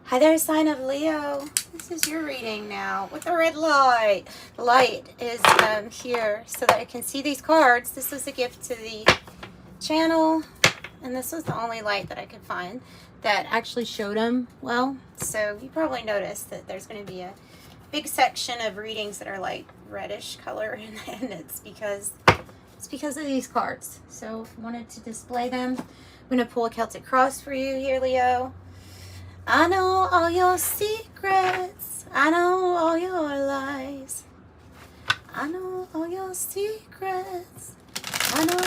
Hi there, sign of Leo. This is your reading now with the red light. The light is here so that I can see these cards. This was a gift to the channel, and this was the only light that I could find that actually showed them well. So you probably noticed that there's going to be a big section of readings that are like reddish color, and it's because of these cards. So I wanted to display them. I'm going to pull a Celtic cross for you here, Leo. I know all your secrets. I know all your lies. I know all your secrets. I know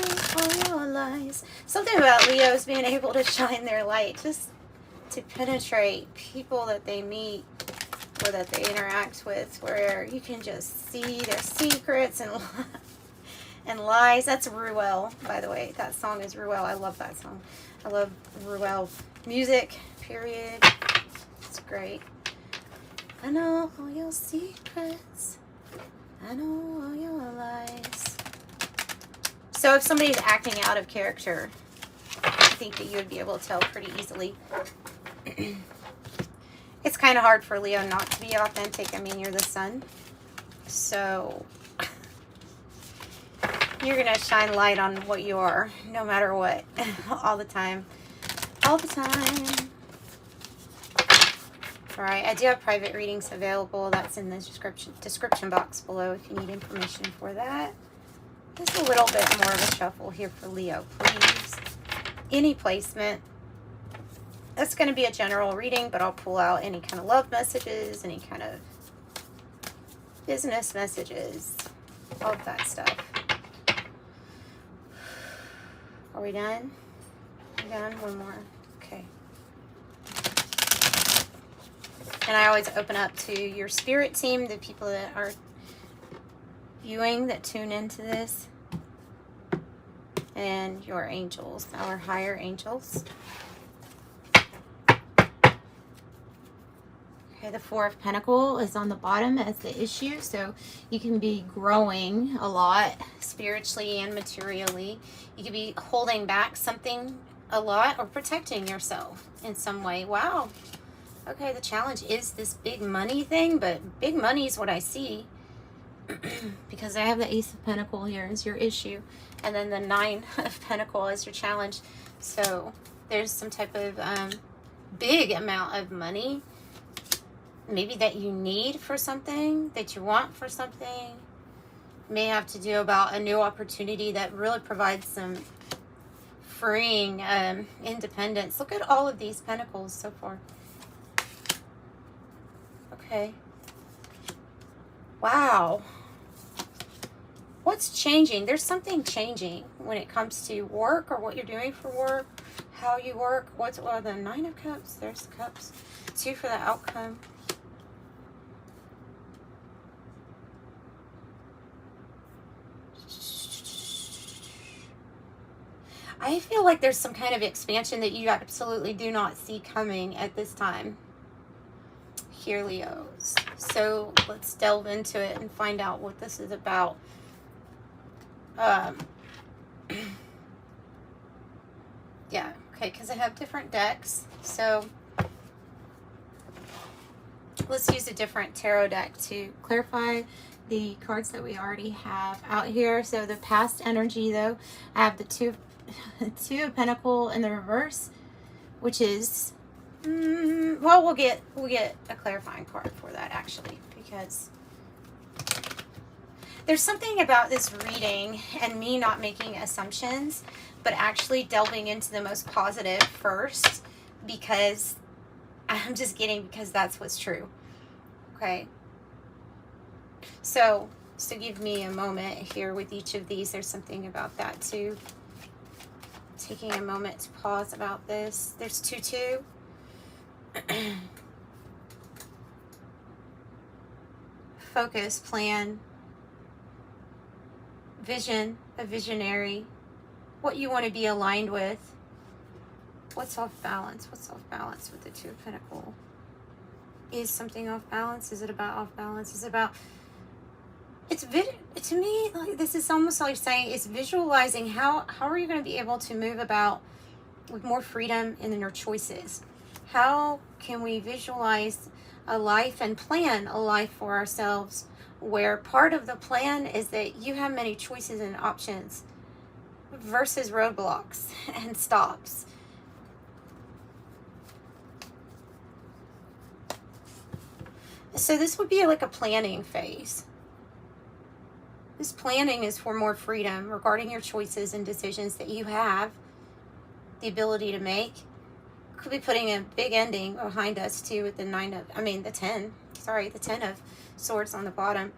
all your lies. Something about Leos being able to shine their light just to penetrate people that they meet or that they interact with, where you can just see their secrets and lies. That's Ruel, by the way. That song is Ruel. I love that song. I love Ruel music, period. It's great. I know all your secrets. I know all your lies. So if somebody's acting out of character, I think that you would be able to tell pretty easily. It's kind of hard for Leo not to be authentic. I mean, you're the sun. So you're going to shine light on what you are, no matter what, all the time. All the time. All right, I do have private readings available. That's in the description box below if you need information for that. Just a little bit more of a shuffle here for Leo, please. Any placement. That's going to be a general reading, but I'll pull out any kind of love messages, any kind of business messages, all of that stuff. Are we done? Done? One more. Okay. And I always open up to your spirit team, the people that are viewing, that tune into this, and your angels, our higher angels. Okay, the Four of Pentacles is on the bottom as the issue, so you can be growing a lot spiritually and materially. You could be holding back something a lot or protecting yourself in some way. Wow. Okay, the challenge is this big money thing, but big money is what I see because I have the Ace of Pentacles here as your issue, and then the Nine of Pentacles as your challenge. So there's some type of big amount of money, maybe that you need for something, that you want for something. May have to do about a new opportunity that really provides some freeing independence. Look at all of these pentacles so far. Okay. Wow. What's changing? There's something changing when it comes to work or what you're doing for work, how you work. What's the Nine of Cups? There's the Cups. 2 for the outcome. I feel like there's some kind of expansion that you absolutely do not see coming at this time here, Leos. So let's delve into it and find out what this is about. Yeah, okay, because I have different decks. So let's use a different tarot deck to clarify the cards that we already have out here. So the past energy, though, I have the Two of Pentacles in the reverse, which is well, we'll get a clarifying card for that, actually, because there's something about this reading and me not making assumptions, but actually delving into the most positive first, because I'm just getting, because that's what's true. Okay. So give me a moment here with each of these. There's something about that too. Taking a moment to pause about this. There's 2-2. Focus, plan, vision, a visionary, what you want to be aligned with. What's off balance? What's off balance with the Two of Pentacles? Is something off balance? Is it about off balance? Is it about... to me, like, this is almost like saying it's visualizing how are you going to be able to move about with more freedom in your choices. How can we visualize a life and plan a life for ourselves where part of the plan is that you have many choices and options versus roadblocks and stops. So this would be like a planning phase. This planning is for more freedom regarding your choices and decisions that you have the ability to make. Could be putting a big ending behind us too with the the 10 of swords on the bottom.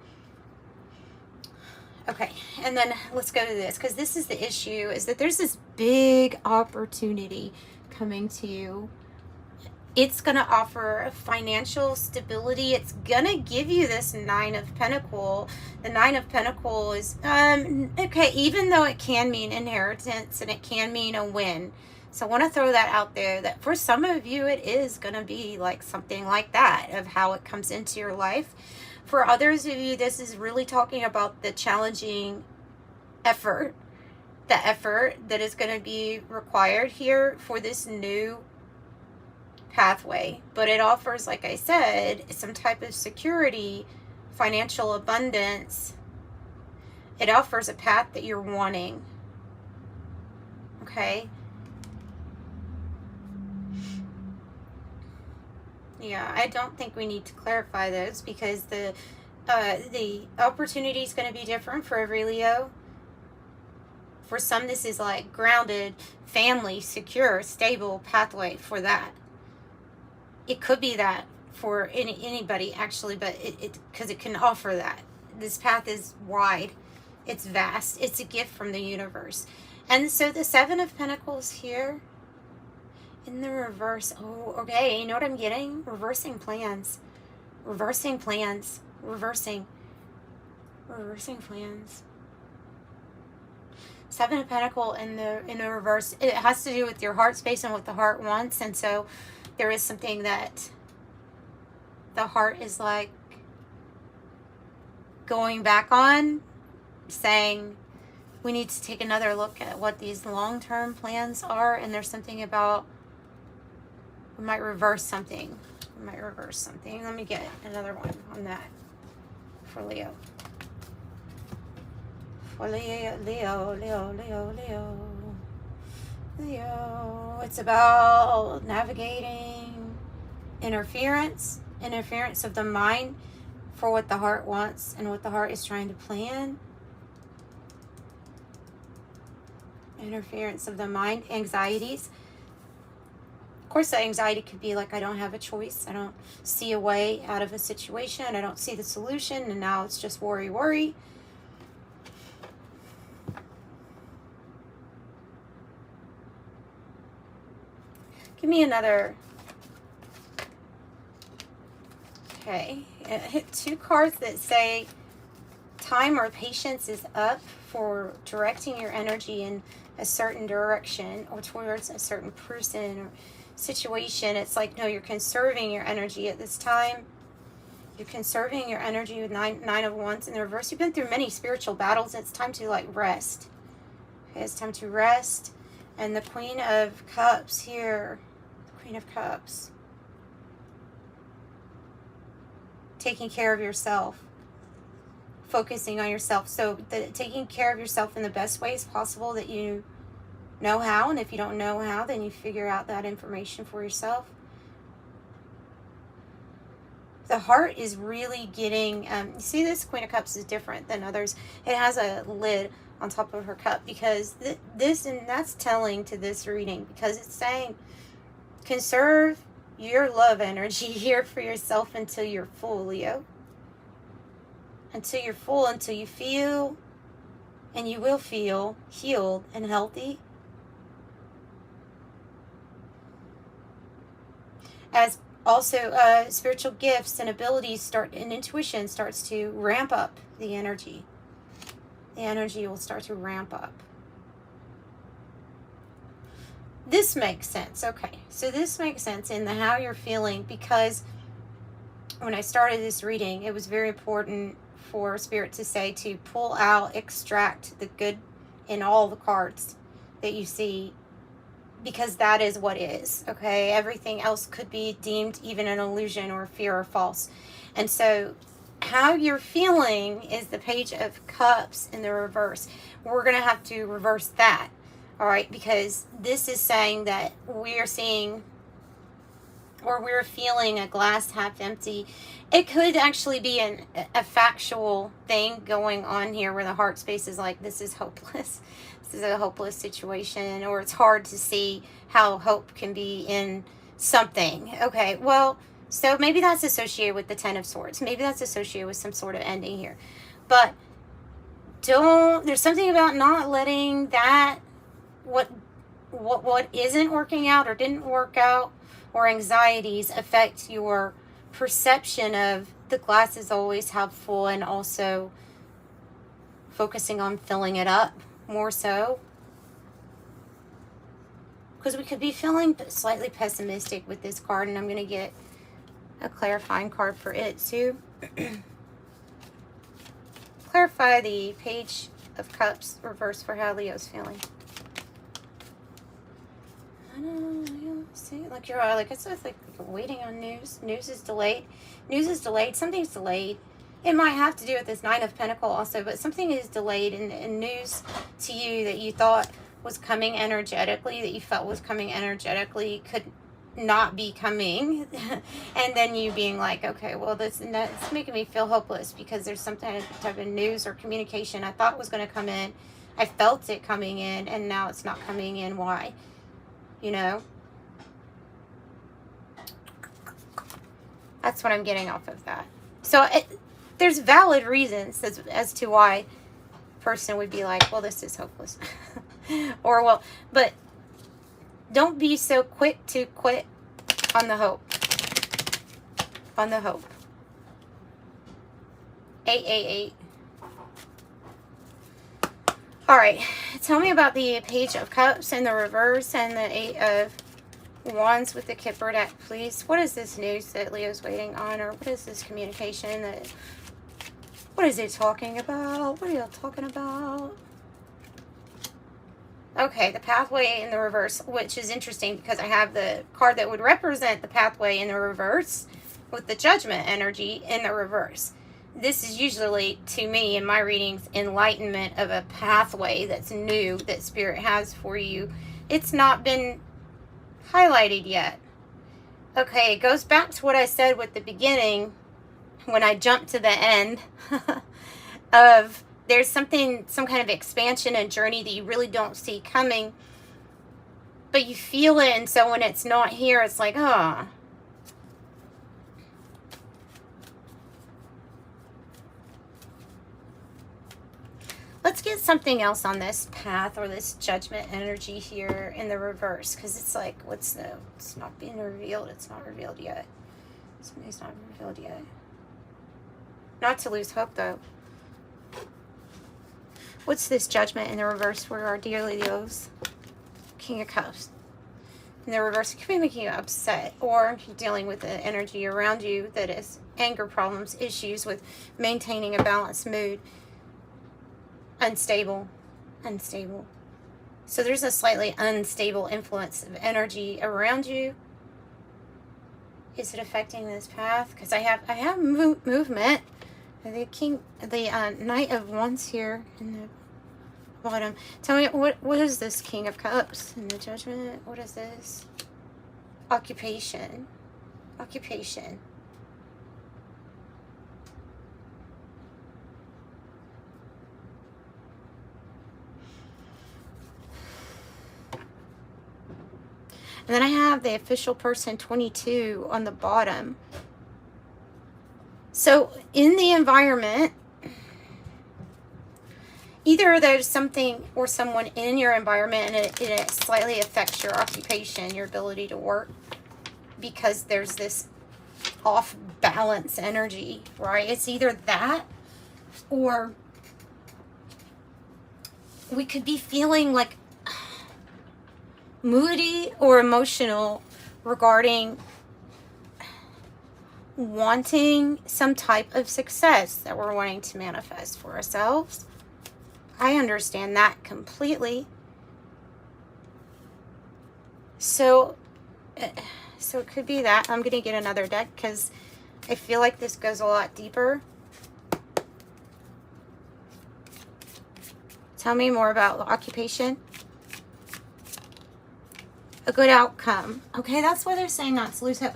Okay, and then let's go to this, because this is the issue, is that there's this big opportunity coming to you. It's going to offer financial stability. It's going to give you this 9 of Pentacles. The 9 of Pentacles is, okay, even though it can mean inheritance and it can mean a win. So I want to throw that out there, that for some of you, it is going to be like something like that, of how it comes into your life. For others of you, this is really talking about the challenging effort, the effort that is going to be required here for this new pathway. But it offers, like I said, some type of security, financial abundance. It offers a path that you're wanting. Okay? Yeah, I don't think we need to clarify those, because the opportunity is going to be different for every Leo. For some, this is like grounded, family, secure, stable pathway for that. It could be that for anybody, actually, but because it can offer that. This path is wide. It's vast. It's a gift from the universe. And so the 7 of Pentacles here, in the reverse. Oh, okay. You know what I'm getting? Reversing plans. Reversing plans. Reversing plans. 7 of Pentacles in the reverse. It has to do with your heart space and what the heart wants. And so there is something that the heart is like going back on, saying we need to take another look at what these long-term plans are. And there's something about, we might reverse something. Let me get another one on that for Leo. For Leo. It's about navigating interference of the mind for what the heart wants and what the heart is trying to plan. Interference of the mind, anxieties. Of course, the anxiety could be like, I don't have a choice. I don't see a way out of a situation. I don't see the solution. And now it's just worry. Give me another. Okay. Hit 2 cards that say time or patience is up for directing your energy in a certain direction or towards a certain person or situation. It's like, no, you're conserving your energy at this time. You're conserving your energy with 9 of Wands in the reverse. You've been through many spiritual battles. It's time to like rest. Okay, it's time to rest. And the Queen of Cups here. The Queen of Cups. Taking care of yourself. Focusing on yourself. So taking care of yourself in the best ways possible that you know how. And if you don't know how, then you figure out that information for yourself. The heart is really getting, you see this Queen of Cups is different than others. It has a lid on top of her cup, because this, and that's telling to this reading, because it's saying conserve your love energy here for yourself until you're full, Leo. Until you're full, until you feel, and you will feel healed and healthy. As also spiritual gifts and abilities and intuition starts to ramp up the energy. The energy will start to ramp up. This makes sense. Okay, so this makes sense in the how you're feeling, because when I started this reading, it was very important for Spirit to say to pull out, extract the good in all the cards that you see, because that is what is, okay? Everything else could be deemed even an illusion or fear or false. And so how you're feeling is the Page of Cups in the reverse. We're going to have to reverse that, all right? Because this is saying that we're seeing, or we're feeling a glass half empty. It could actually be a factual thing going on here where the heart space is like, this is hopeless. This is a hopeless situation, or it's hard to see how hope can be in something. Okay, well, so maybe that's associated with the Ten of Swords. Maybe that's associated with some sort of ending here. But there's something about not letting that, what isn't working out or didn't work out, or anxieties affect your perception of the glass is always half full, and also focusing on filling it up more so. Because we could be feeling slightly pessimistic with this card, and I'm going to get a clarifying card for it too. Clarify the Page of Cups reverse for how Leo's feeling. I know, see, like you're like, it's like waiting on news. News is delayed. News is delayed. Something's delayed. It might have to do with this Nine of Pentacles also, but something is delayed in news to you that you thought was coming energetically, that you felt was coming energetically, could not be coming. And then you being like, okay, well, it's making me feel hopeless because there's some type of news or communication I thought was going to come in. I felt it coming in, and now it's not coming in. Why? You know? That's what I'm getting off of that. So there's valid reasons as to why a person would be like, well, this is hopeless. Or, well, but don't be so quick to quit on the hope. On the hope. 888. All right. Tell me about the Page of Cups in the reverse and the 8 of Wands with the Kipper Deck, please. What is this news that Leo's waiting on? Or what is this communication that... What is it talking about? What are y'all talking about? Okay, the pathway in the reverse, which is interesting because I have the card that would represent the pathway in the reverse with the Judgment energy in the reverse. This is usually, to me, in my readings, enlightenment of a pathway that's new that Spirit has for you. It's not been highlighted yet. Okay, it goes back to what I said with the beginning when I jumped to the end of there's some kind of expansion and journey that you really don't see coming, but you feel it, and so when it's not here, it's like, oh. Let's get something else on this path or this Judgment energy here in the reverse, because it's like, it's not being revealed. It's not revealed yet. Something's not revealed yet. Not to lose hope, though. What's this Judgment in the reverse for our dear Leos? King of Cups. In the reverse, it could be making you upset, or if you're dealing with the energy around you that is anger problems, issues with maintaining a balanced mood. Unstable. So there's a slightly unstable influence of energy around you. Is it affecting this path? Because I have movement. The Knight of Wands here in the bottom. Tell me, what is this King of Cups in the Judgment? What is this? Occupation. And then I have the official person 22 on the bottom. So in the environment, either there's something or someone in your environment and it slightly affects your occupation, your ability to work, because there's this off balance energy, right? It's either that, or we could be feeling like moody or emotional regarding wanting some type of success that we're wanting to manifest for ourselves. I understand that completely. So it could be that. I'm going to get another deck because I feel like this goes a lot deeper. Tell me more about the occupation. A good outcome. Okay, that's why they're saying not to lose hope.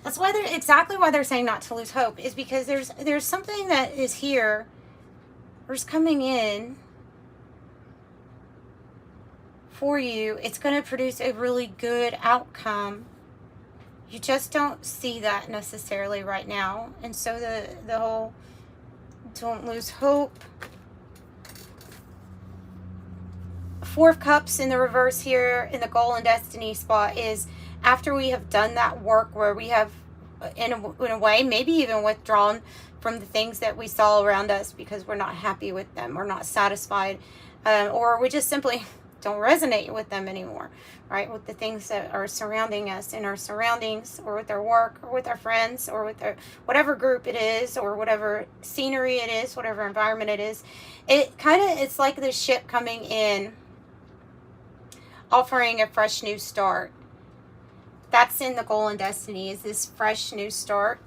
That's why they're exactly why they're saying not to lose hope, is because there's something that is here or is coming in for you. It's going to produce a really good outcome. You just don't see that necessarily right now. And so the whole don't lose hope. Four of Cups in the reverse here in the goal and destiny spot is after we have done that work where we have in a way maybe even withdrawn from the things that we saw around us because we're not happy with them or not satisfied, or we just simply don't resonate with them anymore, right? With the things that are surrounding us in our surroundings, or with our work, or with our friends, or with our whatever group it is, or whatever scenery it is, whatever environment it is. It's like the ship coming in offering a fresh new start. That's in the goal and destiny, is this fresh new start.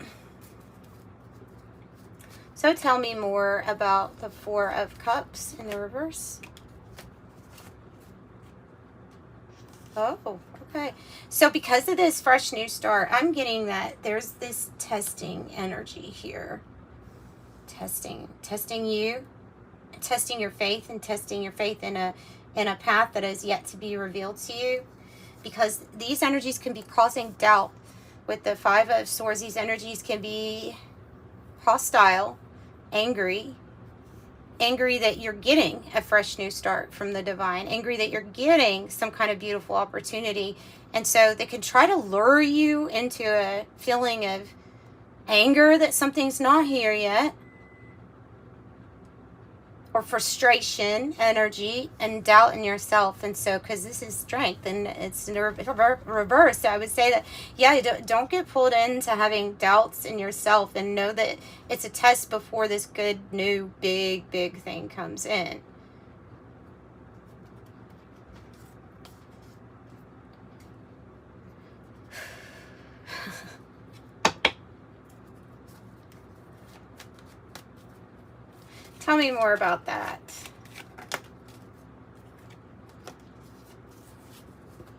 So tell me more about the Four of Cups in the reverse. Oh, okay. So because of this fresh new start, I'm getting that there's this testing energy here. Testing you, testing your faith, and testing your faith in a path that is yet to be revealed to you. Because these energies can be causing doubt. With the Five of Swords, these energies can be hostile, angry that you're getting a fresh new start from the divine, angry that you're getting some kind of beautiful opportunity. And so they can try to lure you into a feeling of anger that something's not here yet, or frustration energy and doubt in yourself. And so because this is strength and it's in reverse, so I would say that, yeah, don't get pulled into having doubts in yourself, and know that it's a test before this good new big thing comes in. Tell me more about that.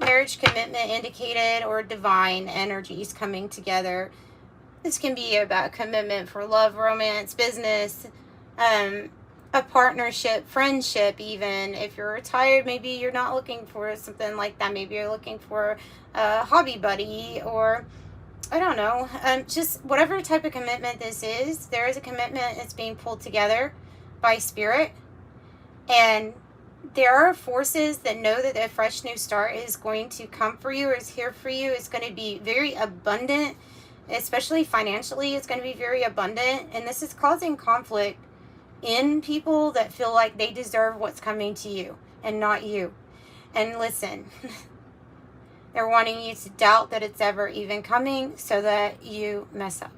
Marriage, commitment indicated, or divine energies coming together. This can be about commitment for love, romance, business, a partnership, friendship even. If you're retired, maybe you're not looking for something like that. Maybe you're looking for a hobby buddy, or I don't know. Just whatever type of commitment this is, there is a commitment that's being pulled together by spirit, and there are forces that know that a fresh new start is going to come for you, or is here for you. It's going to be very abundant, especially financially. It's going to be very abundant, and this is causing conflict in people that feel like they deserve what's coming to you and not you. And listen, they're wanting you to doubt that it's ever even coming, so that you mess up,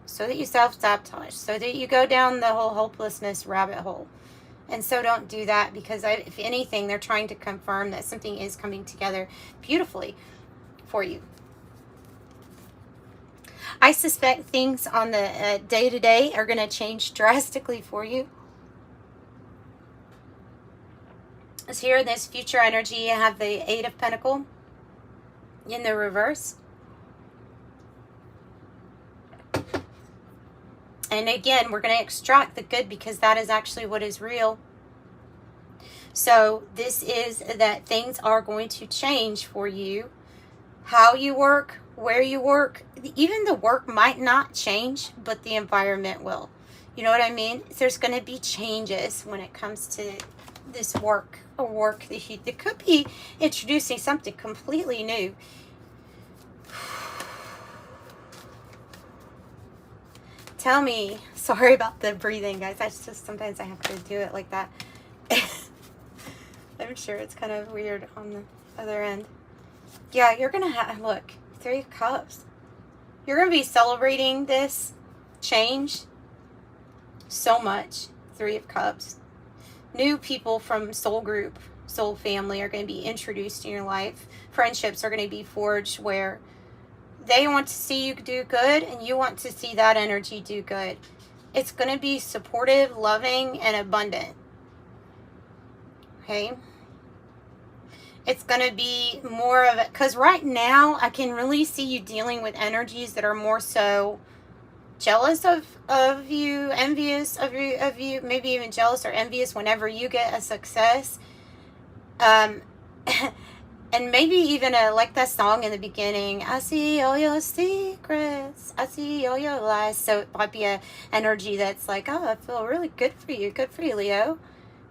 so that you self-sabotage, so that you go down the whole hopelessness rabbit hole. And so don't do that, because if anything, they're trying to confirm that something is coming together beautifully for you. I suspect things on the day-to-day are going to change drastically for you. As here in this future energy, you have the Eight of Pentacles in the reverse. And again, we're going to extract the good, because that is actually what is real. So this is that things are going to change for you. How you work, where you work, even the work might not change, but the environment will. You know what I mean? There's going to be changes when it comes to this work, or work that could be introducing something completely new. Tell me, sorry about the breathing, guys. That's just, sometimes I have to do it like that. I'm sure it's kind of weird on the other end. Yeah, you're going to have, look, Three of Cups. You're going to be celebrating this change so much. Three of Cups. New people from soul group, soul family are going to be introduced in your life. Friendships are going to be forged where they want to see you do good and you want to see that energy do good. It's going to be supportive, loving, and abundant. Okay? It's going to be more of it, because right now I can really see you dealing with energies that are more so jealous of you, envious of you, maybe even jealous or envious whenever you get a success. And maybe even like that song in the beginning, I see all your secrets, I see all your lies. So it might be a energy that's like, oh, I feel really good for you, Leo.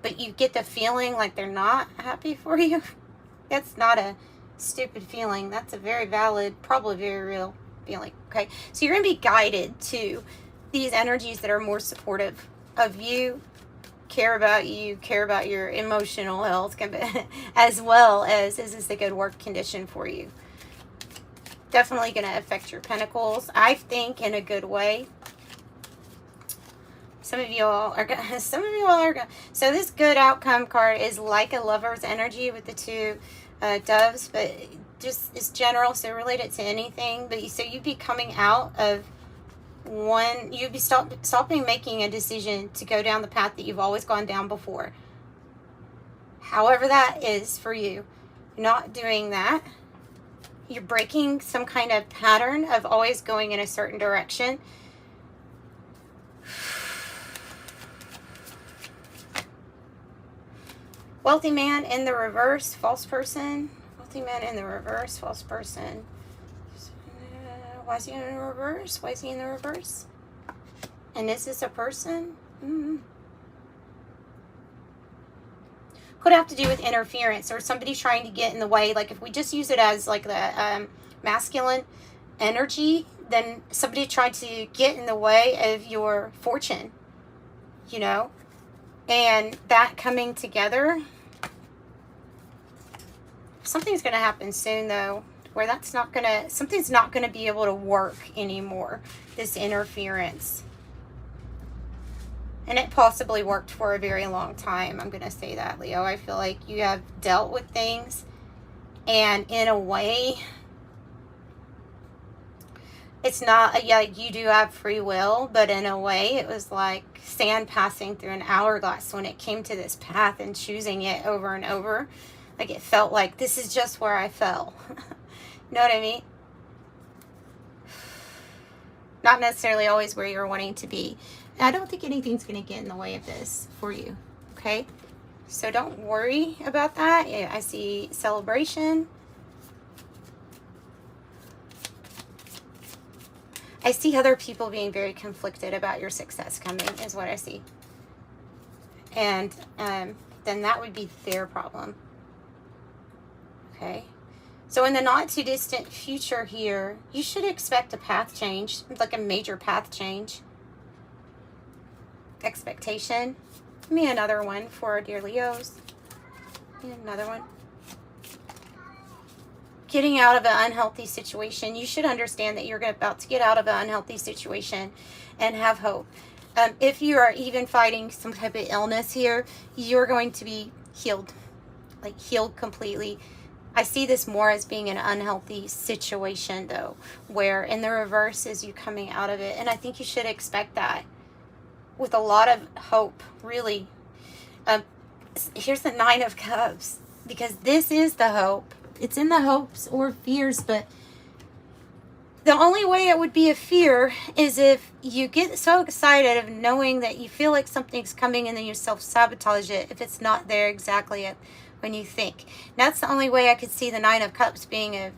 But you get the feeling like they're not happy for you. That's not a stupid feeling. That's a very valid, probably very real feeling. Okay, so you're going to be guided to these energies that are more supportive of you, care about you, care about your emotional health, as well as, is this a good work condition for you? Definitely going to affect your pentacles, I think, in a good way. Some of you all are going. So this good outcome card is like a lover's energy with the two doves, but just is general, so relate it to anything. But so you'd be coming out of one, you'd be stopping making a decision to go down the path that you've always gone down before. However that is for you, not doing that. You're breaking some kind of pattern of always going in a certain direction. Wealthy man in the reverse, false person. Wealthy man in the reverse, false person. Why is he in the reverse? Why is he in the reverse? And is this a person? Could have to do with interference or somebody trying to get in the way. Like if we just use it as like the masculine energy, then somebody tried to get in the way of your fortune, you know? And that coming together, something's going to happen soon though, where that's not going to, something's not going to be able to work anymore, this interference. And it possibly worked for a very long time. I'm going to say that, Leo. I feel like you have dealt with things, and in a way, it's not, yeah, you do have free will, but in a way, it was like sand passing through an hourglass when it came to this path and choosing it over and over. Like it felt like this is just where I fell. You know what I mean? Not necessarily always where you're wanting to be. I don't think anything's going to get in the way of this for you. Okay? So don't worry about that. I see celebration. I see other people being very conflicted about your success coming is what I see. And then that would be their problem. Okay? So in the not too distant future here, you should expect a path change, like a major path change. Expectation. Give me another one for our dear Leos. Give me another one. Getting out of an unhealthy situation. You should understand that you're about to get out of an unhealthy situation and have hope. If you are even fighting some type of illness here, you're going to be healed. Like healed completely. I see this more as being an unhealthy situation though, where in the reverse is you coming out of it. And I think you should expect that with a lot of hope, really. Here's the 9 of Cups, because this is the hope. It's in the hopes or fears, but the only way it would be a fear is if you get so excited of knowing that you feel like something's coming and then you self-sabotage it if it's not there exactly when you think. And that's the only way I could see the 9 of Cups being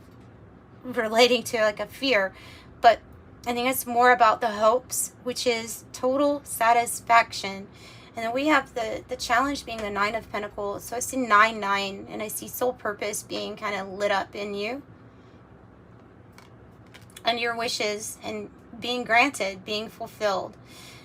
relating to like a fear. But I think it's more about the hopes, which is total satisfaction. And then we have the challenge being the 9 of Pentacles. So I see 9-9, and I see soul purpose being kind of lit up in you. And your wishes and being granted, being fulfilled.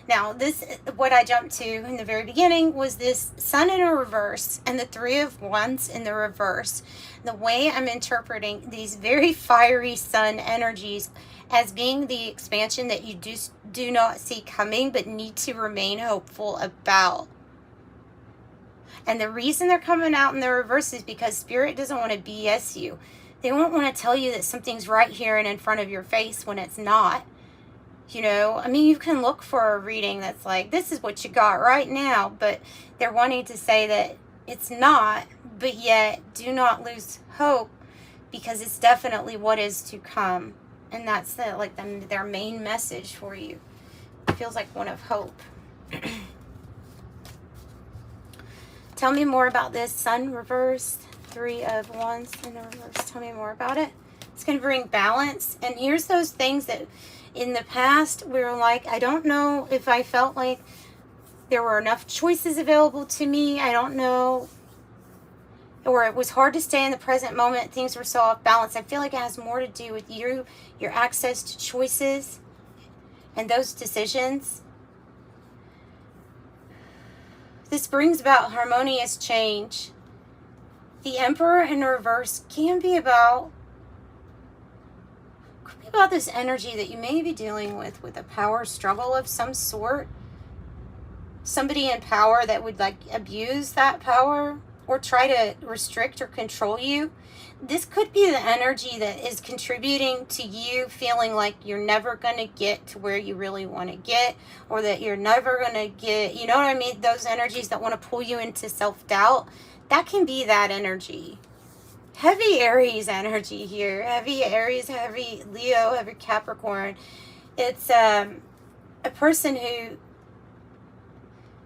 Now, this, what I jumped to in the very beginning was this Sun in a reverse and the 3 of Wands in the reverse. The way I'm interpreting these very fiery Sun energies as being the expansion that you do not see coming but need to remain hopeful about. And the reason they're coming out in the reverse is because Spirit doesn't want to BS you. They won't want to tell you that something's right here and in front of your face when it's not. You know, I mean, you can look for a reading that's like, this is what you got right now, but they're wanting to say that it's not, but yet do not lose hope, because it's definitely what is to come. And that's their main message for you. It feels like one of hope. Tell me more about this Sun reversed. 3 of Wands in the reverse. Tell me more about it. It's going to bring balance. And here's those things that in the past we were like, I don't know if I felt like there were enough choices available to me. I don't know. Or it was hard to stay in the present moment. Things were so off balance. I feel like it has more to do with your access to choices and those decisions. This brings about harmonious change. The Emperor in reverse can be about this energy that you may be dealing with a power struggle of some sort. Somebody in power that would like abuse that power or try to restrict or control you. This could be the energy that is contributing to you feeling like you're never going to get to where you really want to get, or that you're never going to get, you know what I mean? Those energies that want to pull you into self-doubt. That can be that energy. Heavy Aries energy here. Heavy Aries, heavy Leo, heavy Capricorn. It's a person who,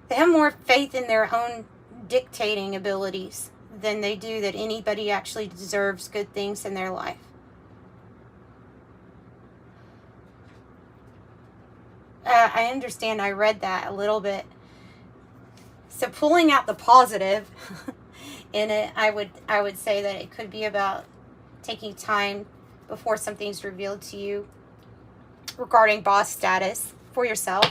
they have more faith in their own dictating abilities than they do that anybody actually deserves good things in their life. I understand. I read that a little bit. So pulling out the positive in it, I would say that it could be about taking time before something's revealed to you regarding boss status for yourself,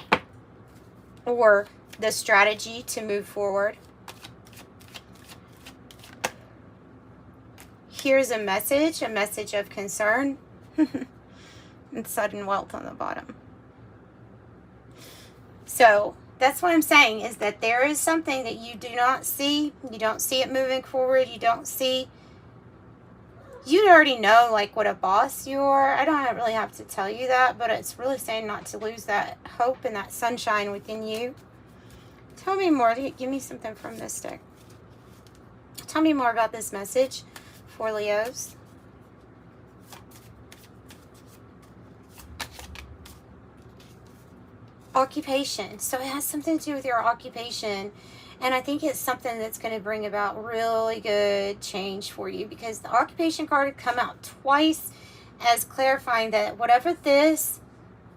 or the strategy to move forward. Here's a message of concern and sudden wealth on the bottom. So that's what I'm saying, is that there is something that you do not see. You don't see it moving forward. You already know like what a boss you are. I don't really have to tell you that, but it's really saying not to lose that hope and that sunshine within you. Tell me more. Give me something from this deck. Tell me more about this message for Leos. Occupation. So it has something to do with your occupation. And I think it's something that's going to bring about really good change for you, because the occupation card had come out twice as clarifying that whatever this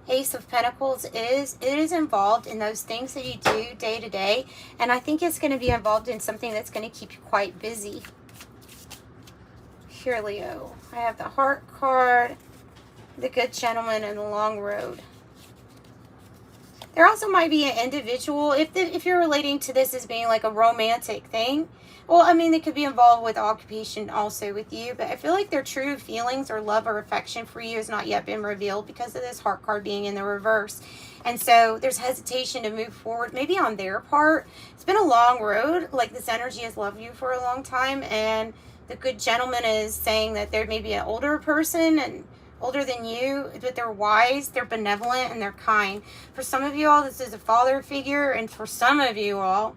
Ace of Pentacles is, it is involved in those things that you do day to day. And I think it's going to be involved in something that's going to keep you quite busy. Here, Leo. I have the Heart card, the Good Gentleman, and the Long Road. There also might be an individual, if you're relating to this as being like a romantic thing. Well, I mean, they could be involved with occupation also with you, but I feel like their true feelings or love or affection for you has not yet been revealed because of this Heart card being in the reverse. And so there's hesitation to move forward, maybe on their part. It's been a long road. Like, this energy has loved you for a long time, and the Good Gentleman is saying that there may be an older person and older than you, but they're wise, they're benevolent, and they're kind. For some of you all, this is a father figure, and for some of you all,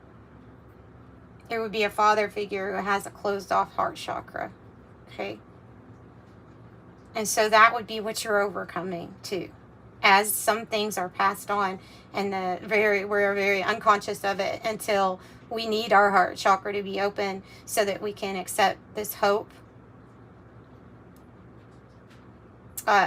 it would be a father figure who has a closed off heart chakra. Okay? And so that would be what you're overcoming too, as some things are passed on, and we're very unconscious of it until we need our heart chakra to be open so that we can accept this hope,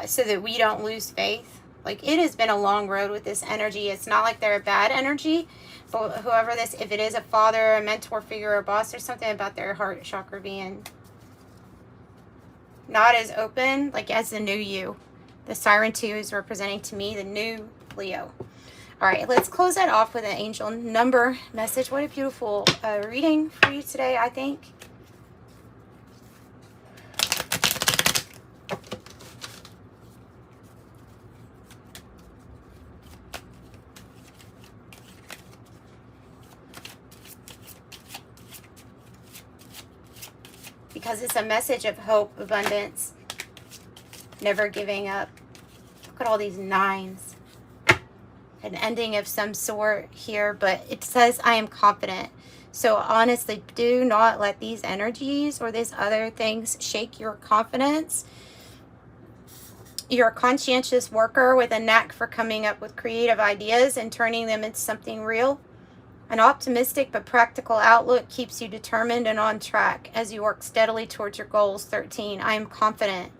so that we don't lose faith. Like, it has been a long road with this energy. It's not like they're a bad energy, but whoever this, if it is a father, a mentor figure, or a boss, there's something about their heart chakra being not as open, like as the new you. The Siren 2 is representing to me the new Leo. All right, let's close that off with an angel number message. What a beautiful reading for you today, I think. because it's a message of hope, abundance, never giving up. Look at all these 9s. An ending of some sort here, but it says I am confident. So honestly, do not let these energies or these other things shake your confidence. You're a conscientious worker with a knack for coming up with creative ideas and turning them into something real. An optimistic but practical outlook keeps you determined and on track as you work steadily towards your goals. 13. I am confident.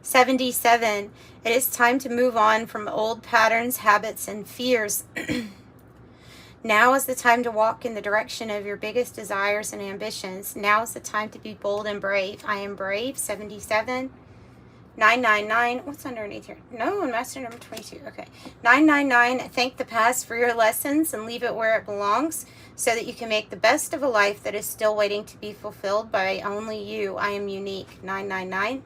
77. It is time to move on from old patterns, habits, and fears. Now is the time to walk in the direction of your biggest desires and ambitions. Now is the time to be bold and brave. I am brave. 77. 999. What's underneath here? No, master number 22. Okay. 999. Thank the past for your lessons and leave it where it belongs so that you can make the best of a life that is still waiting to be fulfilled by only you. I am unique. 999.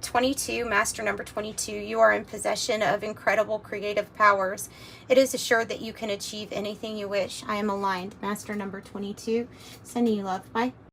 22, master number 22, you are in possession of incredible creative powers. It is assured that you can achieve anything you wish. I am aligned. Master number 22, sending you love. Bye.